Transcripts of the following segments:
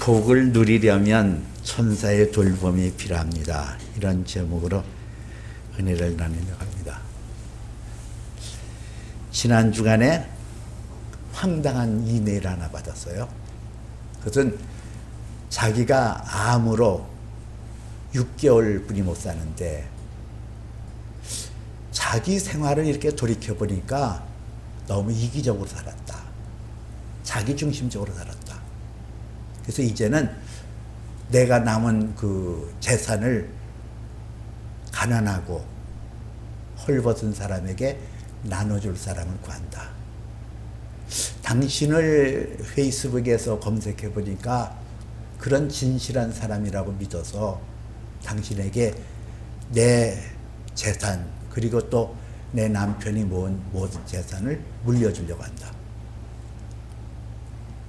복을 누리려면 천사의 돌봄이 필요합니다. 이런 제목으로 은혜를 나누려고 합니다. 지난 주간에 황당한 이메일 하나 받았어요. 그것은 자기가 암으로 6개월뿐이 못 사는데 자기 생활을 이렇게 돌이켜보니까 너무 이기적으로 살았다. 자기 중심적으로 살았다. 그래서 이제는 내가 남은 그 재산을 가난하고 헐벗은 사람에게 나눠줄 사람을 구한다. 당신을 페이스북에서 검색해 보니까 그런 진실한 사람이라고 믿어서 당신에게 내 재산 그리고 또 내 남편이 모은 모든 재산을 물려주려고 한다.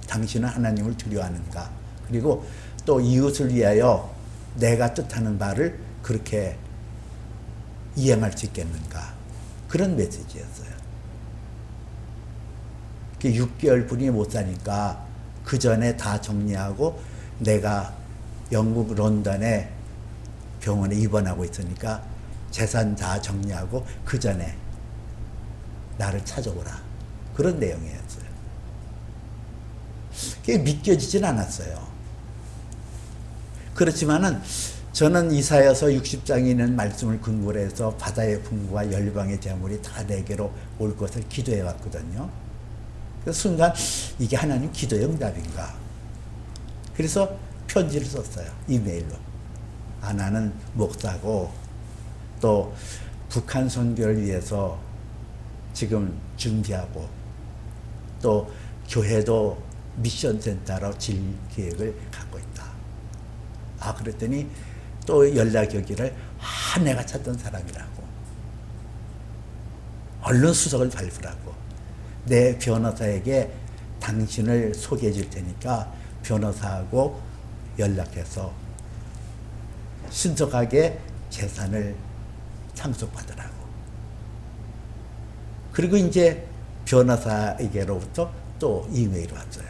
당신은 하나님을 두려워하는가? 그리고 또 이웃을 위하여 내가 뜻하는 바를 그렇게 이행할 수 있겠는가? 그런 메시지였어요. 6개월뿐이 못 사니까 그 전에 다 정리하고 내가 영국 런던에 병원에 입원하고 있으니까 재산 다 정리하고 그 전에 나를 찾아오라. 그런 내용이었어요. 그게 믿겨지진 않았어요. 그렇지만은 저는 이사야서 60장에 있는 말씀을 근거로 해서 바다의 풍부와 열방의 재물이 다 내게로 올 것을 기도해 왔거든요. 그 순간 이게 하나님 기도의 응답인가? 그래서 편지를 썼어요. 이메일로. 나는 목사고 또 북한 선교를 위해서 지금 준비하고 또 교회도 미션 센터로 질 계획을 갖고 있다. 그랬더니 또 연락이 오기를 내가 찾던 사람이라고. 얼른 수석을 밟으라고. 내 변호사에게 당신을 소개해 줄 테니까 변호사하고 연락해서 신속하게 재산을 상속받으라고. 그리고 이제 변호사에게로부터 또 이메일이 왔어요.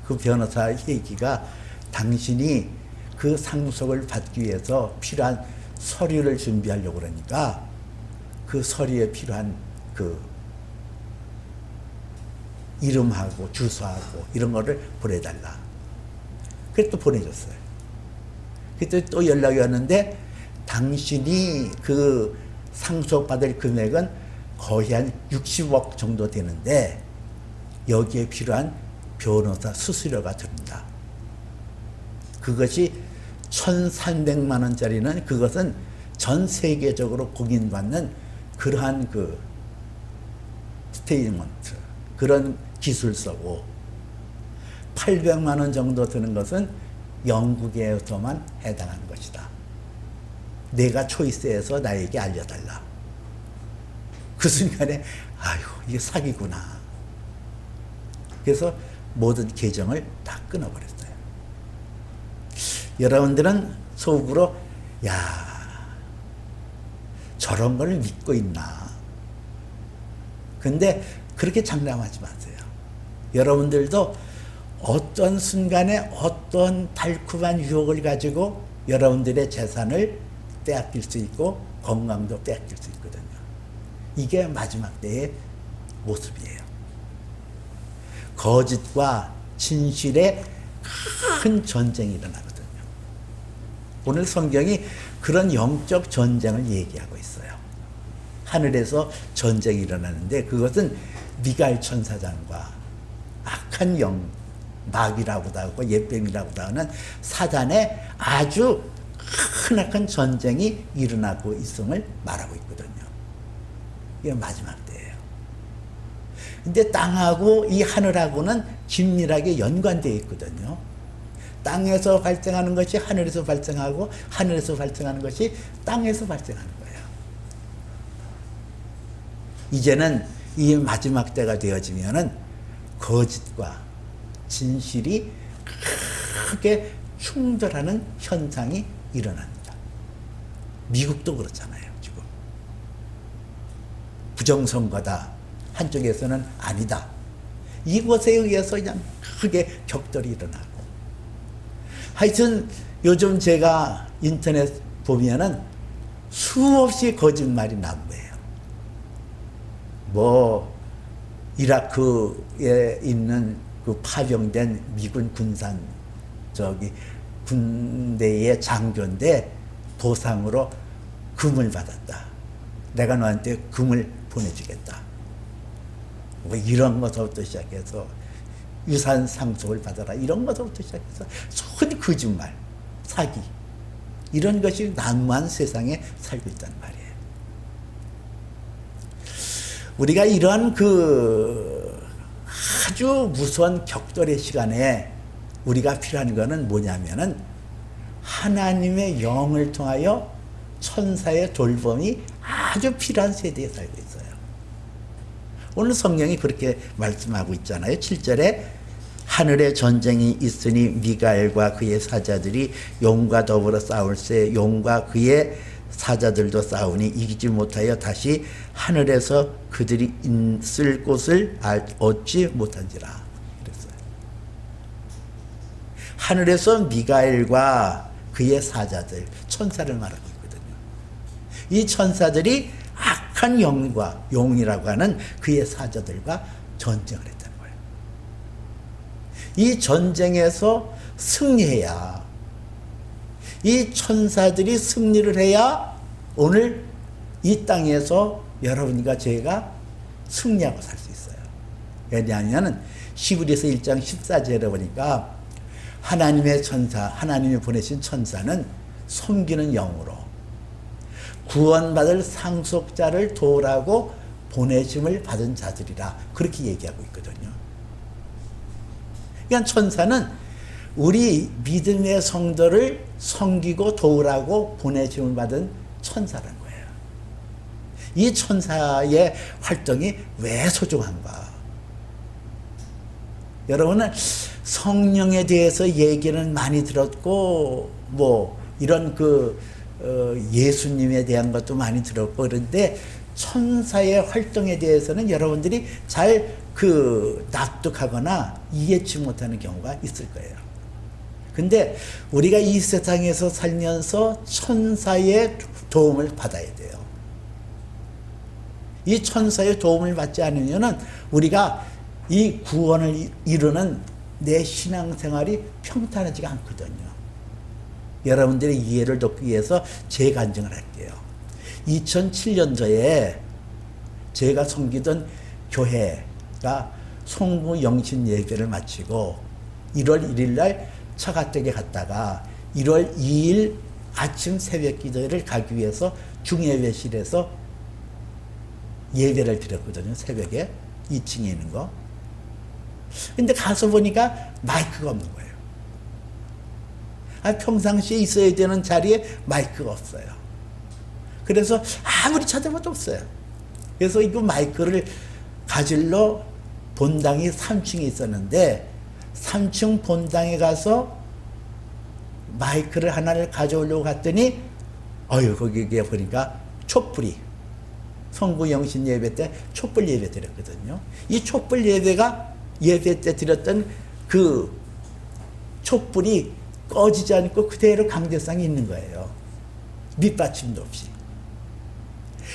그 변호사 얘기가 당신이 그 상속을 받기 위해서 필요한 서류를 준비하려고 그러니까 그 서류에 필요한 그 이름하고 주소하고 이런 거를 보내달라. 그래서 또 보내줬어요. 그때 또 연락이 왔는데 당신이 그 상속받을 금액은 거의 한 60억 정도 되는데 여기에 필요한 변호사 수수료가 듭니다. 그것이 1,300만 원짜리는 그것은 전 세계적으로 공인받는 그러한 그 스테이트먼트 그런 기술서고 800만 원 정도 드는 것은 영국에서만 해당하는 것이다. 내가 초이스해서 나에게 알려달라. 그 순간에 이게 사기구나. 그래서 모든 계정을 다 끊어버렸어요. 여러분들은 속으로 저런 걸 믿고 있나. 근데 그렇게 장담하지 마세요. 여러분들도 어떤 순간에 어떤 달콤한 유혹을 가지고 여러분들의 재산을 빼앗길 수 있고 건강도 빼앗길 수 있거든요. 이게 마지막 때의 모습이에요. 거짓과 진실의 큰 전쟁이 일어나거든요. 오늘 성경이 그런 영적 전쟁을 얘기하고 있어요. 하늘에서 전쟁이 일어나는데 그것은 미가엘 천사장과 악한 영, 마귀라고도 하고 옛뱀이라고도 하는 사단의 아주 크나큰 전쟁이 일어나고 있음을 말하고 있거든요. 이게 마지막 때예요. 근데 땅하고 이 하늘하고는 긴밀하게 연관되어 있거든요. 땅에서 발생하는 것이 하늘에서 발생하고 하늘에서 발생하는 것이 땅에서 발생하는 거예요. 이제는 이 마지막 때가 되어지면은 거짓과 진실이 크게 충돌하는 현상이 일어납니다. 미국도 그렇잖아요. 지금 부정선거다. 한쪽에서는 아니다. 이것에 의해서 그냥 크게 격돌이 일어나고. 하여튼 요즘 제가 인터넷 보면은 수없이 거짓말이 나온 거예요. 뭐 이라크에 있는 그 파병된 미군 군산 군대의 장교인데 보상으로 금을 받았다. 내가 너한테 금을 보내주겠다. 뭐 이런 것부터 시작해서 유산 상속을 받아라. 이런 것부터 시작해서 손 거짓말, 사기. 이런 것이 난무한 세상에 살고 있단 말이에요. 우리가 이러한 아주 무서운 격돌의 시간에 우리가 필요한 것은 뭐냐면은 하나님의 영을 통하여 천사의 돌봄이 아주 필요한 세대에 살고 있어요. 오늘 성경이 그렇게 말씀하고 있잖아요. 7절에 하늘에 전쟁이 있으니 미가엘과 그의 사자들이 용과 더불어 싸울세 용과 그의 사자들도 싸우니 이기지 못하여 다시 하늘에서 그들이 있을 곳을 얻지 못한지라 그랬어요. 하늘에서 미가엘과 그의 사자들, 천사를 말하고 있거든요. 이 천사들이 악한 용이라고 하는 그의 사자들과 전쟁을 했다는 거예요. 이 전쟁에서 승리해야, 이 천사들이 승리를 해야 오늘 이 땅에서 여러분과 제가 승리하고 살 수 있어요. 왜냐하면 히브리서 1장 14절에 보니까 하나님의 천사, 하나님이 보내신 천사는 섬기는 영으로 구원받을 상속자를 도우라고 보내심을 받은 자들이라 그렇게 얘기하고 있거든요. 그러니까 천사는 우리 믿음의 성도를 섬기고 도우라고 보내심을 받은 천사라는 거예요. 이 천사의 활동이 왜 소중한가? 여러분은 성령에 대해서 얘기는 많이 들었고 뭐 이런 예수님에 대한 것도 많이 들었고 그런데 천사의 활동에 대해서는 여러분들이 잘 납득하거나 이해치 못하는 경우가 있을 거예요. 근데 우리가 이 세상에서 살면서 천사의 도움을 받아야 돼요. 이 천사의 도움을 받지 않으면은 우리가 이 구원을 이루는 내 신앙생활이 평탄하지가 않거든요. 여러분들의 이해를 돕기 위해서 제 간증을 할게요. 2007년도에 제가 섬기던 교회가 송구 영신 예배를 마치고 1월 1일 날 처가댁에 갔다가 1월 2일 아침 새벽 기도를 가기 위해서 중예배실에서 예배를 드렸거든요. 새벽에 2층에 있는 거. 근데 가서 보니까 마이크가 없는 거예요. 평상시에 있어야 되는 자리에 마이크가 없어요. 그래서 아무리 찾아봐도 없어요. 그래서 이거 마이크를 가지러 본당이 3층에 있었는데 3층 본당에 가서 마이크를 하나를 가져오려고 갔더니 거기에 보니까 촛불이 성구 영신 예배 때 촛불 예배 드렸거든요. 이 촛불 예배가 예배 때 드렸던 그 촛불이 꺼지지 않고 그대로 강대상이 있는 거예요. 밑받침도 없이.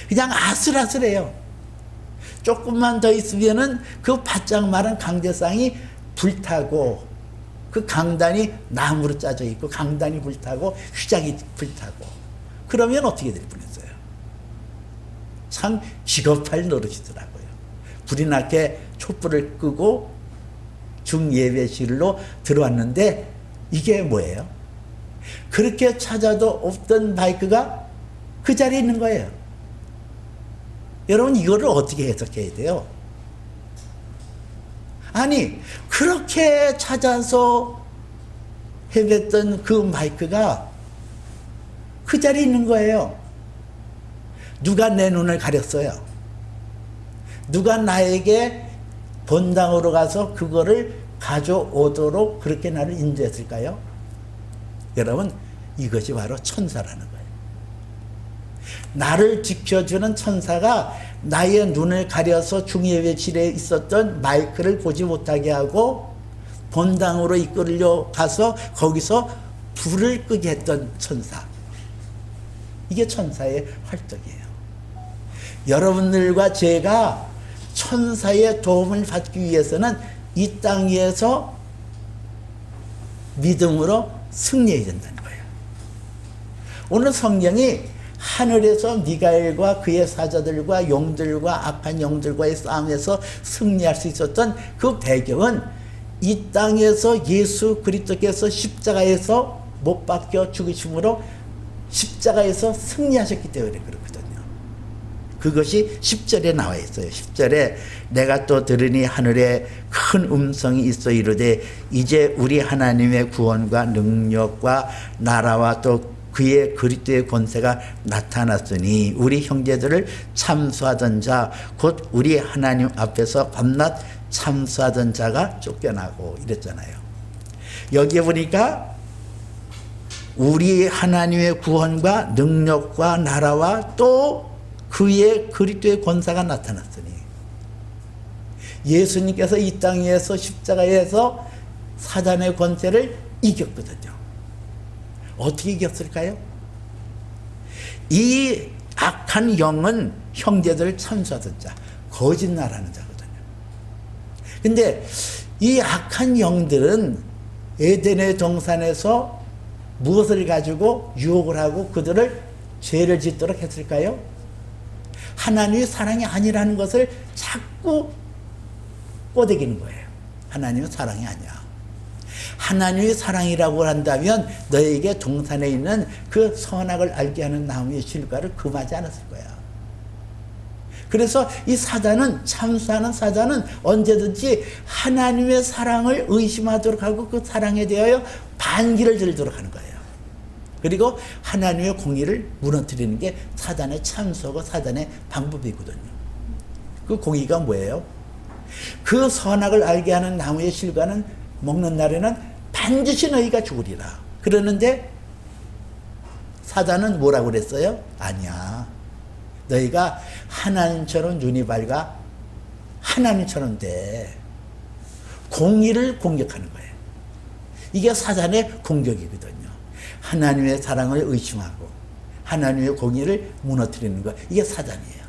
그냥 아슬아슬해요. 조금만 더 있으면은 그 바짝 마른 강대상이 불타고 그 강단이 나무로 짜져 있고 강단이 불타고 휘장이 불타고 그러면 어떻게 될 뻔했어요. 참 기겁할 노릇이더라고요. 불이 나게 촛불을 끄고 중예배실로 들어왔는데 이게 뭐예요? 그렇게 찾아도 없던 마이크가 그 자리에 있는 거예요. 여러분 이거를 어떻게 해석해야 돼요? 아니 그렇게 찾아서 헤맸던 그 마이크가 그 자리에 있는 거예요. 누가 내 눈을 가렸어요? 누가 나에게 본당으로 가서 그거를 가져오도록 그렇게 나를 인도했을까요? 여러분 이것이 바로 천사라는 거예요. 나를 지켜주는 천사가 나의 눈을 가려서 중예회실에 있었던 마이크를 보지 못하게 하고 본당으로 이끌려 가서 거기서 불을 끄게 했던 천사. 이게 천사의 활동이에요. 여러분들과 제가 천사의 도움을 받기 위해서는 이 땅 위에서 믿음으로 승리해야 된다는 거예요. 오늘 성경이 하늘에서 미가엘과 그의 사자들과 용들과 악한 영들과의 싸움에서 승리할 수 있었던 그 배경은 이 땅에서 예수 그리스도께서 십자가에서 못 박혀 죽으심으로 십자가에서 승리하셨기 때문에 그렇거든요. 그것이 10절에 나와 있어요. 10절에 내가 또 들으니 하늘에 큰 음성이 있어 이르되 이제 우리 하나님의 구원과 능력과 나라와 또 그의 그리스도의 권세가 나타났으니 우리 형제들을 참수하던 자 곧 우리 하나님 앞에서 밤낮 참수하던 자가 쫓겨나고 이랬잖아요. 여기에 보니까 우리 하나님의 구원과 능력과 나라와 또 그의 그리스도의 권세가 나타났으니 예수님께서 이 땅에서 십자가에서 사단의 권세를 이겼거든요. 어떻게 이겼을까요? 이 악한 영은 형제들을 참수하던 자, 거짓말하는 자거든요. 근데 이 악한 영들은 에덴의 동산에서 무엇을 가지고 유혹을 하고 그들을 죄를 짓도록 했을까요? 하나님의 사랑이 아니라는 것을 자꾸 꼬대기는 거예요. 하나님은 사랑이 아니야. 하나님의 사랑이라고 한다면 너에게 동산에 있는 그 선악을 알게 하는 나무의 실과를 금하지 않았을 거야. 그래서 이 사단은, 참수하는 사단은 언제든지 하나님의 사랑을 의심하도록 하고 그 사랑에 대하여 반기를 들도록 하는 거예요. 그리고 하나님의 공의를 무너뜨리는 게 사단의 참수하고 사단의 방법이거든요. 그 공의가 뭐예요? 그 선악을 알게 하는 나무의 실과는 먹는 날에는 반드시 너희가 죽으리라. 그러는데 사단은 뭐라고 그랬어요? 아니야. 너희가 하나님처럼 눈이 밝아 하나님처럼 돼. 공의를 공격하는 거예요. 이게 사단의 공격이거든요. 하나님의 사랑을 의심하고 하나님의 공의를 무너뜨리는 거. 이게 사단이에요.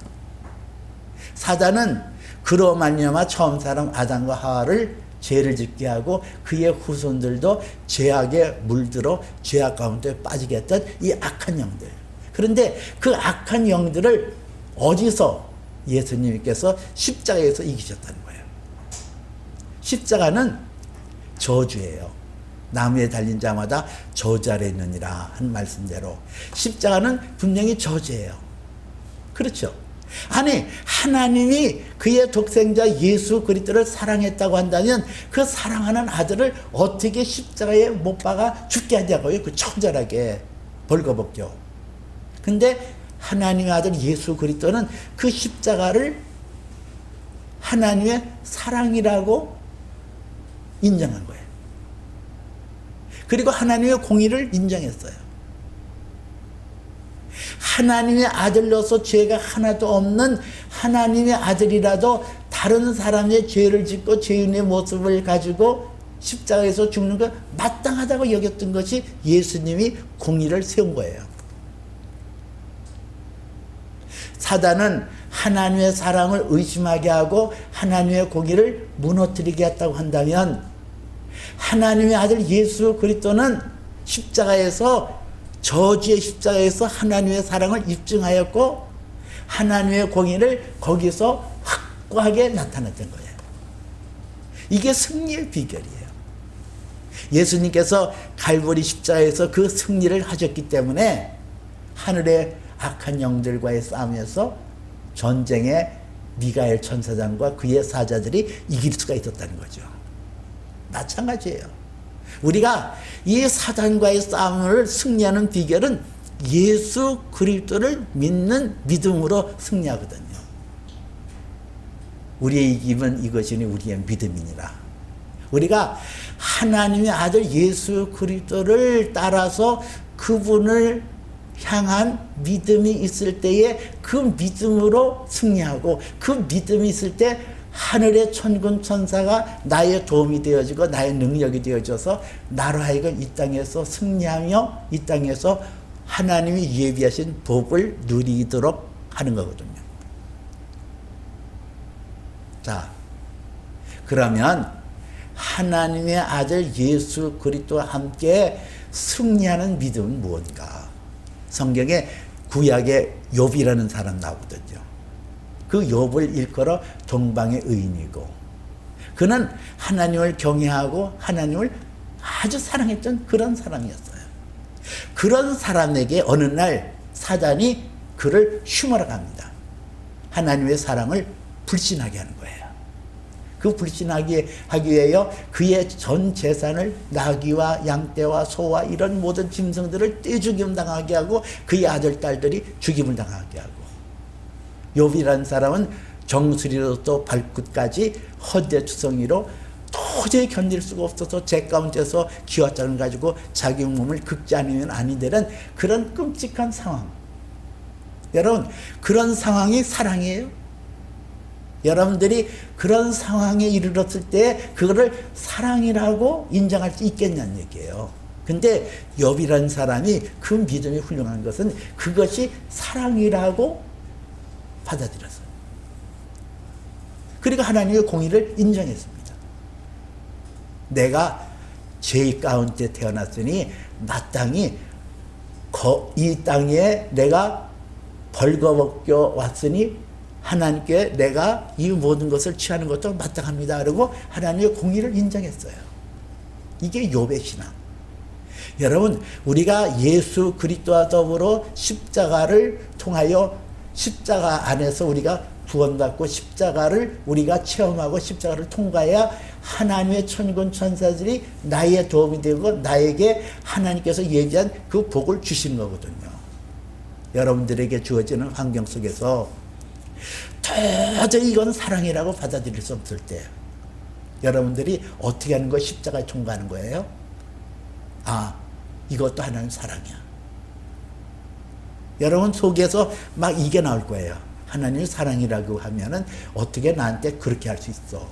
사단은 그로 말미암아 처음 사람 아담과 하와를 죄를 짓게 하고 그의 후손들도 죄악에 물들어 죄악 가운데 빠지게 했던 이 악한 영들. 그런데 그 악한 영들을 어디서 예수님께서 십자가에서 이기셨다는 거예요. 십자가는 저주예요. 나무에 달린 자마다 저주 아래 있느니라 한 말씀대로 십자가는 분명히 저주예요. 그렇죠? 아니 하나님이 그의 독생자 예수 그리스도를 사랑했다고 한다면 그 사랑하는 아들을 어떻게 십자가에 못 박아 죽게 하냐고요. 그 처절하게 벌거벗겨. 근데 하나님의 아들 예수 그리스도는 그 십자가를 하나님의 사랑이라고 인정한 거예요. 그리고 하나님의 공의를 인정했어요. 하나님의 아들로서 죄가 하나도 없는 하나님의 아들이라도 다른 사람의 죄를 짓고 죄인의 모습을 가지고 십자가에서 죽는 것 마땅하다고 여겼던 것이 예수님이 공의를 세운 거예요. 사단은 하나님의 사랑을 의심하게 하고 하나님의 공의를 무너뜨리게 했다고 한다면 하나님의 아들 예수 그리스도는 십자가에서 저주의 십자가에서 하나님의 사랑을 입증하였고 하나님의 공의를 거기서 확고하게 나타냈던 거예요. 이게 승리의 비결이에요. 예수님께서 갈보리 십자가에서 그 승리를 하셨기 때문에 하늘의 악한 영들과의 싸움에서 전쟁에 미가엘 천사장과 그의 사자들이 이길 수가 있었다는 거죠. 마찬가지예요. 우리가 이 사단과의 싸움을 승리하는 비결은 예수 그리스도를 믿는 믿음으로 승리하거든요. 우리의 이김은 이것이니 우리의 믿음이니라. 우리가 하나님의 아들 예수 그리스도를 따라서 그분을 향한 믿음이 있을 때에 그 믿음으로 승리하고 그 믿음이 있을 때 하늘의 천군 천사가 나의 도움이 되어지고 나의 능력이 되어져서 나로 하여금 이 땅에서 승리하며 이 땅에서 하나님이 예비하신 복을 누리도록 하는 거거든요. 자, 그러면 하나님의 아들 예수 그리스도와 함께 승리하는 믿음은 무엇인가? 성경에 구약의 욥이라는 사람 나오거든요. 그 욥을 일컬어 동방의 의인이고, 그는 하나님을 경외하고 하나님을 아주 사랑했던 그런 사람이었어요. 그런 사람에게 어느 날 사단이 그를 흉하러 갑니다. 하나님의 사랑을 불신하게 하는 거예요. 그 불신하게 하기 위하여 그의 전 재산을 나귀와 양떼와 소와 이런 모든 짐승들을 떼죽임 당하게 하고 그의 아들 딸들이 죽임을 당하게 하고, 욥이라는 사람은 정수리로부터 발끝까지 헌대투성이로 도저히 견딜 수가 없어서 제 가운데서 기와장을 가지고 자기 몸을 긁지 않으면 아니 되는 그런 끔찍한 상황. 여러분, 그런 상황이 사랑이에요? 여러분들이 그런 상황에 이르렀을 때 그거를 사랑이라고 인정할 수 있겠냐는 얘기예요. 근데 욥이라는 사람이 그 믿음이 훌륭한 것은 그것이 사랑이라고 받아들였어요. 그리고 하나님의 공의를 인정했습니다. 내가 죄 가운데 태어났으니 마땅히 이 땅에 내가 벌거벗겨 왔으니 하나님께 내가 이 모든 것을 취하는 것도 마땅합니다. 그리고 하나님의 공의를 인정했어요. 이게 욥의 신앙. 여러분, 우리가 예수 그리스도와 더불어 십자가를 통하여 십자가 안에서 우리가 구원받고 십자가를 우리가 체험하고 십자가를 통과해야 하나님의 천군 천사들이 나의 도움이 되고 나에게 하나님께서 예비한 그 복을 주신 거거든요. 여러분들에게 주어지는 환경 속에서 도저히 이건 사랑이라고 받아들일 수 없을 때 여러분들이 어떻게 하는 거예요? 십자가에 통과하는 거예요? 아, 이것도 하나님 사랑이야. 여러분 속에서 막 이게 나올 거예요. 하나님 사랑이라고 하면은 어떻게 나한테 그렇게 할 수 있어?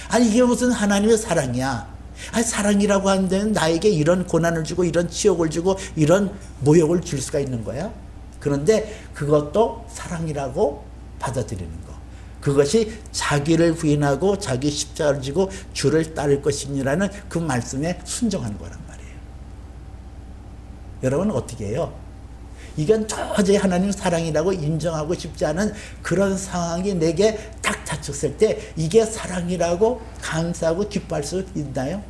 아니, 이게 무슨 하나님의 사랑이야? 아니, 사랑이라고 하는데 나에게 이런 고난을 주고 이런 치욕을 주고 이런 모욕을 줄 수가 있는 거야? 그런데 그것도 사랑이라고 받아들이는 거. 그것이 자기를 부인하고 자기 십자가를 지고 주를 따를 것이니라는 그 말씀에 순종하는 거란 말이에요. 여러분 어떻게 해요? 이건 도저히 하나님 사랑이라고 인정하고 싶지 않은 그런 상황이 내게 딱 닥쳤을 때 이게 사랑이라고 감사하고 기뻐할 수 있나요?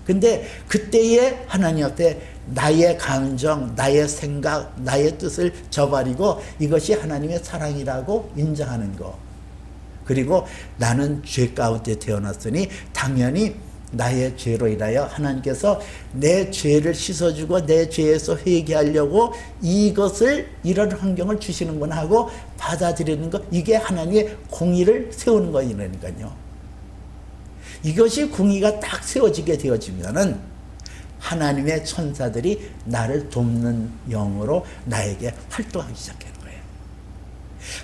근데 그때에 하나님 앞에 나의 감정, 나의 생각, 나의 뜻을 저버리고 이것이 하나님의 사랑이라고 인정하는 거. 그리고 나는 죄 가운데 태어났으니 당연히 나의 죄로 인하여 하나님께서 내 죄를 씻어주고 내 죄에서 회개하려고 이것을 이런 환경을 주시는구나 하고 받아들이는 것, 이게 하나님의 공의를 세우는 거니까요. 이것이 공의가 딱 세워지게 되어지면은 하나님의 천사들이 나를 돕는 영으로 나에게 활동하기 시작하는 거예요.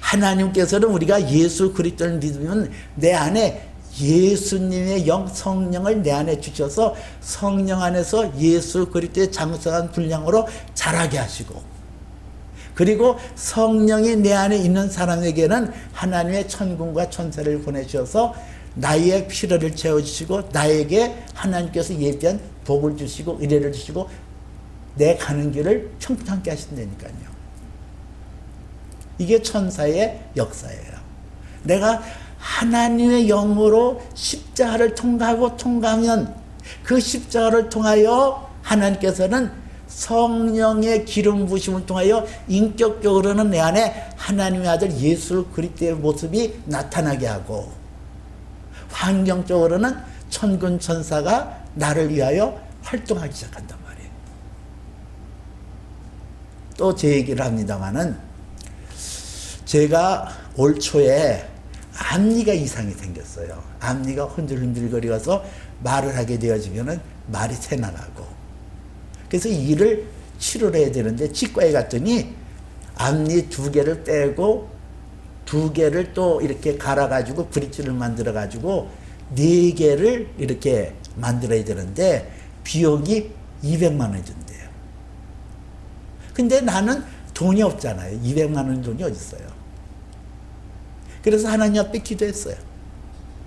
하나님께서는 우리가 예수 그리스도를 믿으면 내 안에 예수님의 영 성령을 내 안에 주셔서 성령 안에서 예수 그리스도의 장성한 분량으로 자라게 하시고, 그리고 성령이 내 안에 있는 사람에게는 하나님의 천군과 천사를 보내주셔서 나의 필요를 채워주시고 나에게 하나님께서 예비한 복을 주시고 의뢰를 주시고 내 가는 길을 평탄케 하신다니까요. 이게 천사의 역사예요. 내가 하나님의 영으로 십자가를 통과하면 그 십자가를 통하여 하나님께서는 성령의 기름 부심을 통하여 인격적으로는 내 안에 하나님의 아들 예수 그리스도의 모습이 나타나게 하고, 환경적으로는 천군 천사가 나를 위하여 활동하기 시작한단 말이에요. 또 제 얘기를 합니다마는 제가 올 초에 앞니가 이상이 생겼어요. 앞니가 흔들흔들거리면서 말을 하게 되어지면은 말이 새나가고, 그래서 이를 치료를 해야 되는데 치과에 갔더니 앞니 2개를 빼고 2개를 또 이렇게 갈아가지고 브릿지를 만들어가지고 4개를 이렇게 만들어야 되는데 비용이 200만 원 든대요. 근데 나는 돈이 없잖아요. 200만 원 돈이 어디 있어요. 그래서 하나님 앞에 기도했어요.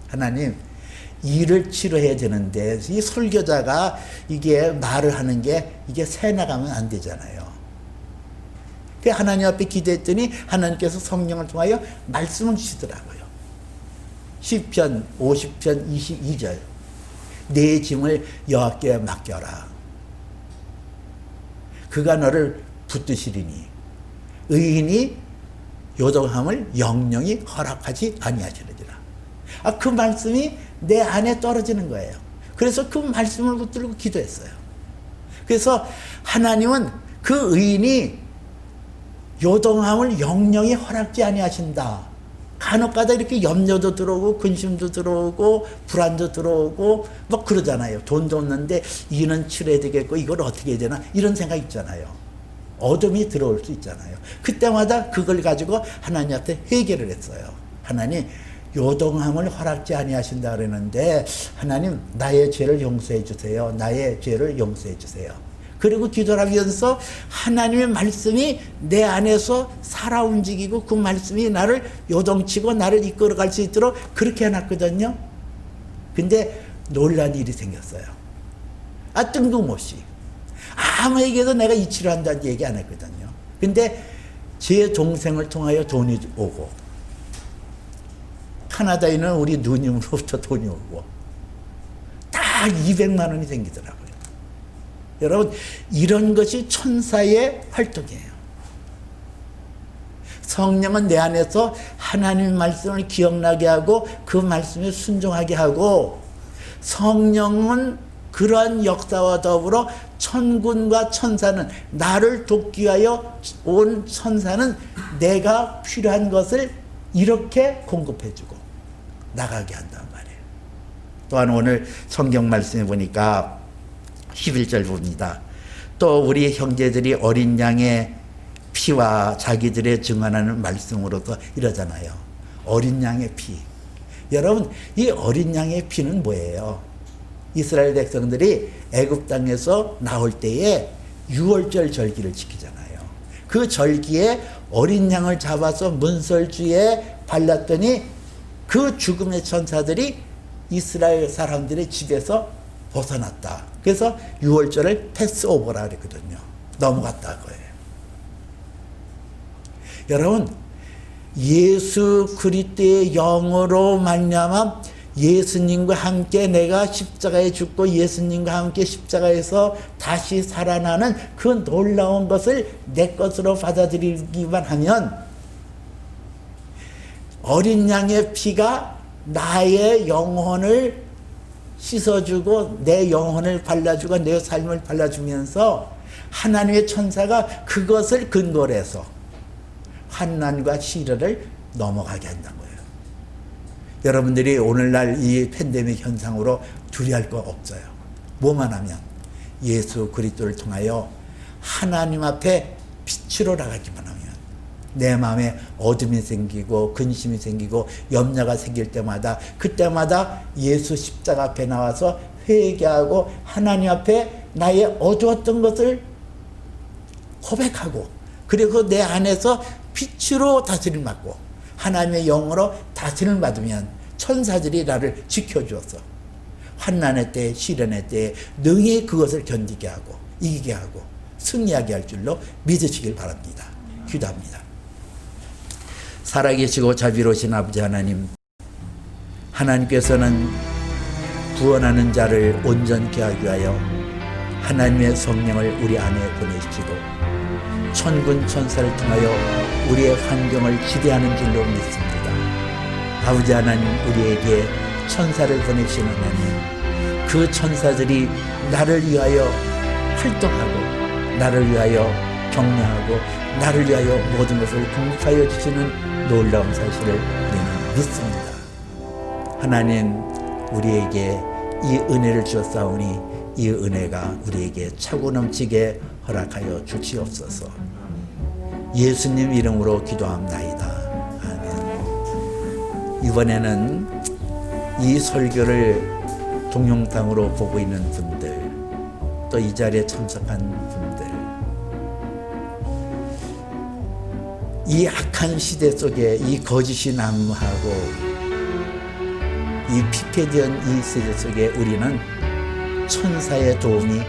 하나님, 이를 치료해야 되는데 이 설교자가 이게 말을 하는 게 이게 새 나가면 안 되잖아요. 그 하나님 앞에 기도했더니 하나님께서 성령을 통하여 말씀을 주시더라고요. 시편 50편 22절. 내 짐을 여호와께 맡겨라. 그가 너를 붙드시리니 의인이 요동함을 영영이 허락하지 아니하시느니라. 그 말씀이 내 안에 떨어지는 거예요. 그래서 그 말씀을 붙들고 기도했어요. 그래서 하나님은 그 의인이 요동함을 영영이 허락지 아니하신다. 간혹가다 이렇게 염려도 들어오고 근심도 들어오고 불안도 들어오고 막 그러잖아요. 돈도 없는데 이는 치러야 되겠고 이걸 어떻게 해야 되나 이런 생각 있잖아요. 어둠이 들어올 수 있잖아요. 그때마다 그걸 가지고 하나님 앞에 회개를 했어요. 하나님, 요동함을 허락지 아니하신다 그러는데 하나님, 나의 죄를 용서해 주세요. 나의 죄를 용서해 주세요. 그리고 기도를 하면서 하나님의 말씀이 내 안에서 살아 움직이고 그 말씀이 나를 요동치고 나를 이끌어갈 수 있도록 그렇게 해놨거든요. 근데 놀란 일이 생겼어요. 뜬금없이. 아무에게도 내가 이 치료한다는 얘기 안 했거든요. 근데 제 동생을 통하여 돈이 오고 캐나다에 있는 우리 누님으로부터 돈이 오고 딱 200만 원이 생기더라고요. 여러분, 이런 것이 천사의 활동이에요. 성령은 내 안에서 하나님의 말씀을 기억나게 하고 그 말씀에 순종하게 하고, 성령은 그러한 역사와 더불어 천군과 천사는, 나를 돕기 위하여 온 천사는 내가 필요한 것을 이렇게 공급해주고 나가게 한단 말이에요. 또한 오늘 성경 말씀에 보니까 11절 봅니다. 또 우리 형제들이 어린 양의 피와 자기들의 증언하는 말씀으로도 이러잖아요. 어린 양의 피. 여러분, 이 어린 양의 피는 뭐예요? 이스라엘 백성들이 애굽 땅에서 나올 때에 유월절 절기를 지키잖아요. 그 절기에 어린 양을 잡아서 문설주에 발랐더니 그 죽음의 천사들이 이스라엘 사람들의 집에서 벗어났다. 그래서 유월절을 패스오버라 그랬거든요. 넘어갔다 거예요. 여러분, 예수 그리스도의 영으로 말미암아 예수님과 함께 내가 십자가에 죽고 예수님과 함께 십자가에서 다시 살아나는 그 놀라운 것을 내 것으로 받아들이기만 하면, 어린 양의 피가 나의 영혼을 씻어주고 내 영혼을 발라주고 내 삶을 발라주면서 하나님의 천사가 그것을 근거로 해서 환난과 시련을 넘어가게 한다는 거예요. 여러분들이 오늘날 이 팬데믹 현상으로 두려워할 거 없어요. 뭐만 하면 예수 그리스도를 통하여 하나님 앞에 빛으로 나가기만 하면, 내 마음에 어둠이 생기고 근심이 생기고 염려가 생길 때마다, 그때마다 예수 십자가 앞에 나와서 회개하고 하나님 앞에 나의 어두웠던 것을 고백하고, 그리고 내 안에서 빛으로 다스림을 받고 하나님의 영으로 다스림을 받으면 천사들이 나를 지켜주어서 환난의 때, 시련의 때에 능히 그것을 견디게 하고 이기게 하고 승리하게 할 줄로 믿으시길 바랍니다. 기도합니다. 살아계시고 자비로우신 아버지 하나님, 하나님께서는 구원하는 자를 온전케 하기 위하여 하나님의 성령을 우리 안에 보내시고 천군 천사를 통하여 우리의 환경을 지배하는 줄로 믿습니다. 아버지 하나님, 우리에게 천사를 보내신 하나님, 그 천사들이 나를 위하여 활동하고 나를 위하여 격려하고 나를 위하여 모든 것을 공급하여 주시는 놀라운 사실을 우리는 믿습니다. 하나님, 우리에게 이 은혜를 주셨사오니 이 은혜가 우리에게 차고 넘치게 허락하여 주시옵소서. 예수님 이름으로 기도합나이다. 아멘. 이번에는 이 설교를 동영상으로 보고 있는 분들, 또 이 자리에 참석한 분들, 이 악한 시대 속에 이 거짓이 난무하고 이 피폐된 이 세대 속에 우리는 천사의 도움이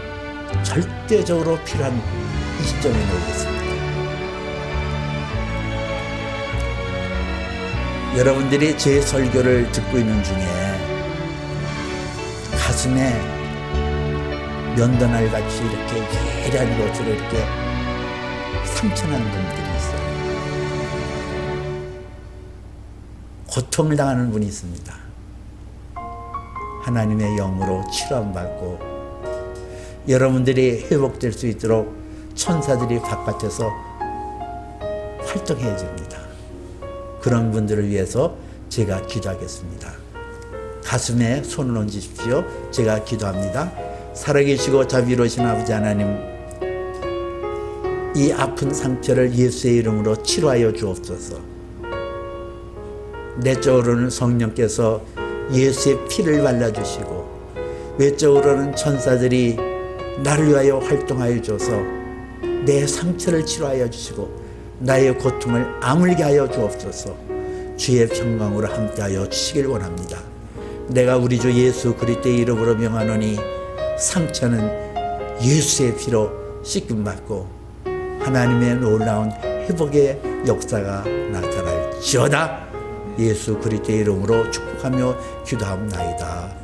절대적으로 필요한 이 시점에 놓여 있습니다. 여러분들이 제 설교를 듣고 있는 중에 가슴에 면도날 같이 이렇게 예리한 것으로 이렇게 상처난 분들이 있어요. 고통을 당하는 분이 있습니다. 하나님의 영으로 치료받고 여러분들이 회복될 수 있도록 천사들이 바깥에서 활동해 줍니다. 그런 분들을 위해서 제가 기도하겠습니다. 가슴에 손을 얹으십시오. 제가 기도합니다. 살아계시고 자비로우신 아버지 하나님, 이 아픈 상처를 예수의 이름으로 치료하여 주옵소서. 내적으로는 성령께서 예수의 피를 발라주시고 외적으로는 천사들이 나를 위하여 활동하여 줘서 내 상처를 치료하여 주시고 나의 고통을 아물게 하여 주옵소서. 주의 평강으로 함께하여 주시길 원합니다. 내가 우리 주 예수 그리스도의 이름으로 명하노니 상처는 예수의 피로 씻김받고 하나님의 놀라운 회복의 역사가 나타날지어다. 예수 그리스도의 이름으로 축복하며 기도하옵나이다.